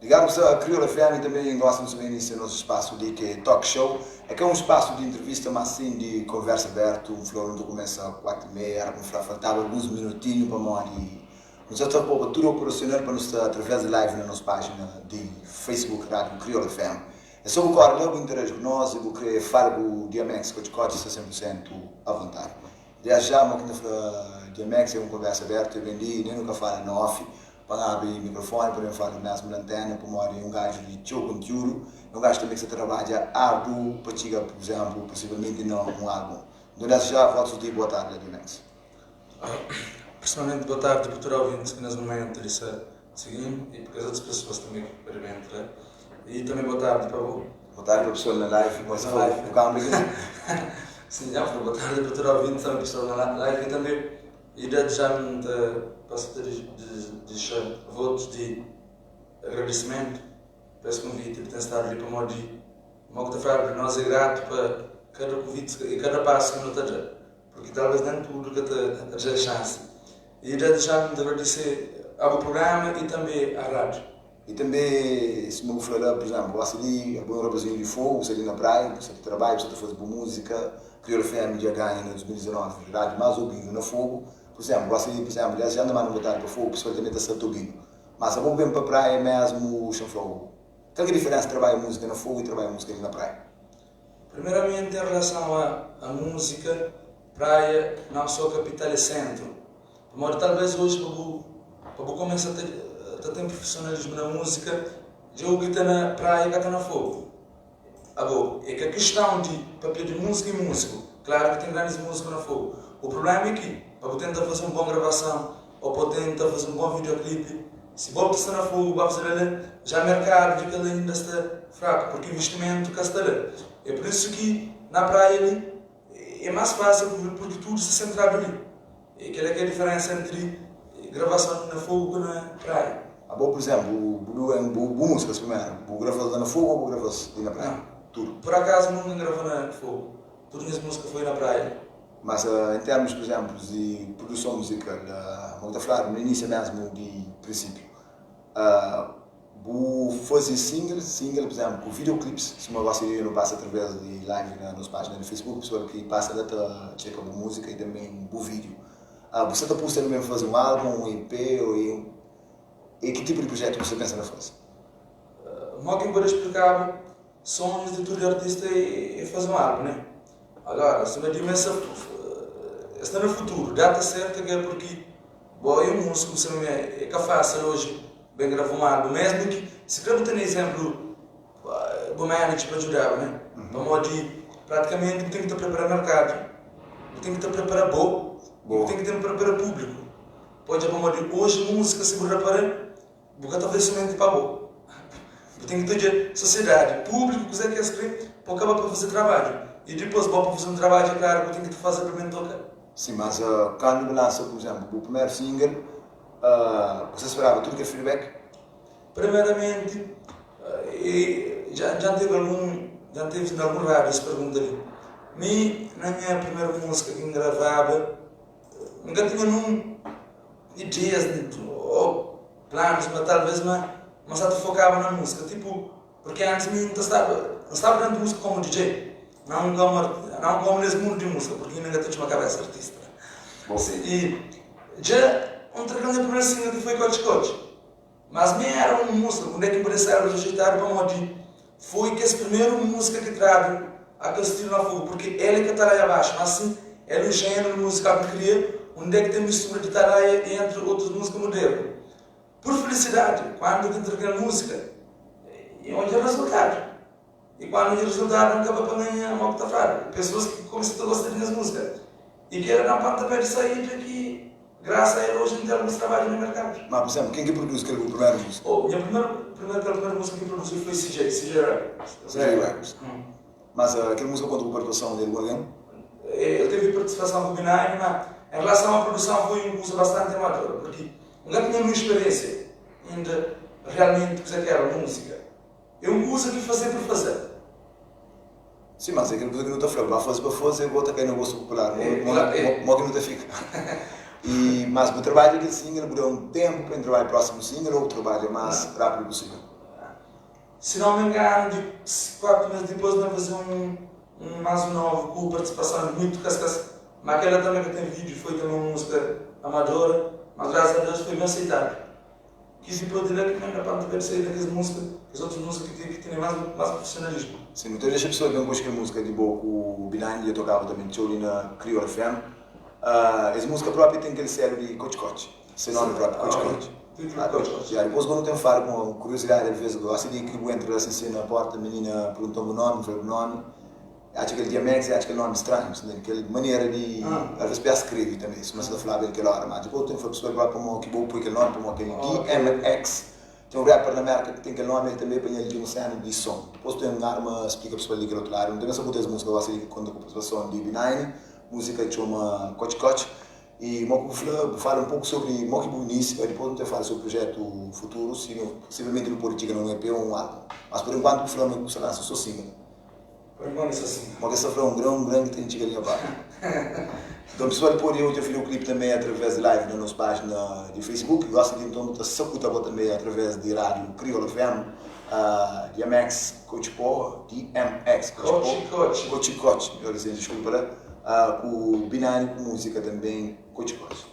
Digamos a Crioula FM também gostamos de iniciar nosso espaço de que é talk show. É que é um espaço de entrevista, mas sim de conversa aberta. O Flor não começa às 4h30, como faltava alguns minutinhos para nós. Nós estamos com a abertura operacional para nos estar através de live na nossa página de Facebook Rádio Crioula FM. É só o cara logo interagir com nós e porque fala com o DMX, que o Chicote está 100% à vontade. Desde já, uma DMX é uma conversa aberta, eu vendi, nem nunca fala no off. Para abrir o microfone, para falar mesmo na antena, para morrer um gajo de teu conteúdo, um gajo também que se trabalha árduo para chegar, por exemplo, possivelmente não um álbum. Então, já volto de boa tarde, DMX. Personalmente, boa tarde, para todos os ouvintes que nesse momento disse seguinte e para as outras pessoas também que devem entrar. E também boa tarde para o. Boa tarde para a pessoa na live, mas se for o câmbio. Sim, já foi boa tarde para todos os ouvintes, também para a pessoa na live e também. E desde já posso deixar votos de agradecimento para esse convite e por ter estado ali para o de falar para nós é grato para cada convite e cada passo que nos está porque talvez nem tudo que te dá chance. E desde já me agradecer ao programa e também à rádio. E também, se me falar, por exemplo, você ali, algum rapazinho de fogo, você ali na praia, você trabalha, você faz boa música, Crioula FM já ganha em 2019, rádio mais ouvido na fogo. Por exemplo, você ali, por exemplo, já anda mais no botar para fogo, pessoalmente a Santo Binho. Mas a bom bem para a praia mesmo o chanflow. Qual é a diferença de trabalhar música na fogo e trabalhar música ali na praia? Primeiramente, em relação à música, praia, não só capital e centro. Mas talvez hoje, para começar a ter profissionalismo na música, eu que está na praia e que está na fogo. Agora, é que a questão de papel de música e músico, claro que tem grandes músicos na fogo. O problema é que, para tentar fazer uma boa gravação, ou para tentar fazer um bom videoclipe, se você está na fogo, vai fazer ali, já o mercado de cada ainda está fraco, porque o investimento está ali. É por isso que na praia ali é mais fácil, porque tudo se centra ali. E aquela que é a diferença entre gravação na fogo e na praia. Bom, por exemplo, o Blue é uma boa música, primeiro. O gravador na fogo ou o gravador na praia? Não, tudo. Por acaso nunca gravou na fogo. Toda a música foi na praia. Mas em termos, por exemplo, de produção musical, vamos falar no início mesmo de princípio, vou fazer single, por exemplo, com videoclips, se uma você não passa através de live na nossa página do Facebook, pessoal que passa a checar a música e também o vídeo. Você está pensando mesmo fazer um álbum, um EP, e que tipo de projeto você pensa na fazer? Como eu explicar, sonhos de todo artista é fazer um álbum, né? Agora, se me diz está no futuro, data certa que é porque bom, eu músico, é que fácil hoje bem gravar um álbum, mesmo que se quer ter um exemplo bom manager para ajudar, né? Para modo de praticamente tem que estar preparado mercado, tem que estar preparado tem que estar preparado público. Pode para modo de hoje música se você reparar, porque talvez somente para bom. Tem que ter sociedade, público, que você quer escrever, para acabar para fazer trabalho. E depois, para fazer um trabalho, é claro que tem que fazer para mim tocar. Sim, mas quando lança, por exemplo, o primeiro single, você esperava tudo que é feedback? Primeiramente, já teve algum rádio essa pergunta ali. Na minha primeira música que eu gravava, nunca tinha ideias ou planos, mas talvez mas só focava na música. Tipo, porque antes eu estava dentro de música como DJ. Não como nesse mundo de música, porque ninguém tinha uma cabeça artista. E já entreguei a primeira single que foi Coach Coach. Mas nem era uma música, quando é que parecia rejeitar para onde foi que essa primeira música que trago aquele estilo na fogo, porque ela é que está lá abaixo, mas assim, ela é um gênero musical que cria, onde é que tem mistura de taraia entre outras músicas modernas. Por felicidade, quando eu entreguei a música, é onde é o resultado. E quando o resultado acaba para ganhar uma octafrada. Pessoas que começam a gostar das músicas. E que era na pontapé de saída que, graças a ele, hoje em dia alguns trabalham no mercado. Mas, por exemplo, quem que produz aquela primeira música? Minha primeira música que produzi foi CJ Records. Mas aquela música conta com a participação dele, alguém? Ele teve participação com o Binay, mas em relação à produção foi uma coisa bastante amadora, porque não tinha uma experiência ainda realmente que era música. É uma coisa que fazer por fazer. Sim, mas é aquilo que não está falando, vai fazer para fazer, bota quem não gosta popular, modo que não está fica. Mas o trabalho de single, durou um tempo para trabalhar o próximo single ou trabalho mais rápido possível? se não me engano, de 4 meses depois, nós fazer mais um novo com participação de muito cascas. Mas aquela também que tem vídeo foi também uma música amadora, mas graças a Deus foi bem aceitado. Quis depois dizer que não é para ver sair daquelas músicas, as outras músicas que têm mais profissionalismo. Sim, então deixa a pessoa que não gosta de música de boa, o Binani, eu tocava também ali na Criolla FM. Essa música própria tem aquele selo de coach-coach, seu nome próprio, coach-coach. Depois quando eu falo com curiosidade, às vezes eu gosto de que eu entro assim na porta, a menina perguntou o nome, falei o nome. Acho que ele DMX, acho que é nome estranho, aquela maneira de. Às vezes peço escrever também, se você falar aquela hora, mas depois tem uma pessoa que vai para o que vou pôr aquele nome, para aquele DMX. Tem um rapper na América que tem aquele nome, ele também põe ele de um cena de som. Depois tem um arma, explica para a pessoa ali que é outro lado. Não tem essa muita música, eu gosto de quando a participação de B9, música que chama Coach Coach. E eu falo um pouco sobre o que no início, depois eu falo sobre o projeto futuro, possivelmente no política não é EP ou um álbum. Mas por enquanto o Flamengo se lança só single. Por enquanto isso assim. Mas essa foi um grande que tem que chegar ali. Então, pessoal, pode eu ter o clipe também através de live na nossa página de Facebook. Gosta de então estar sacuta também através de rádio Criolla FM, DMX, Coach Po, DMX, Coach, melhor dizendo, desculpa, com o Binani, com música também, Coach Coach.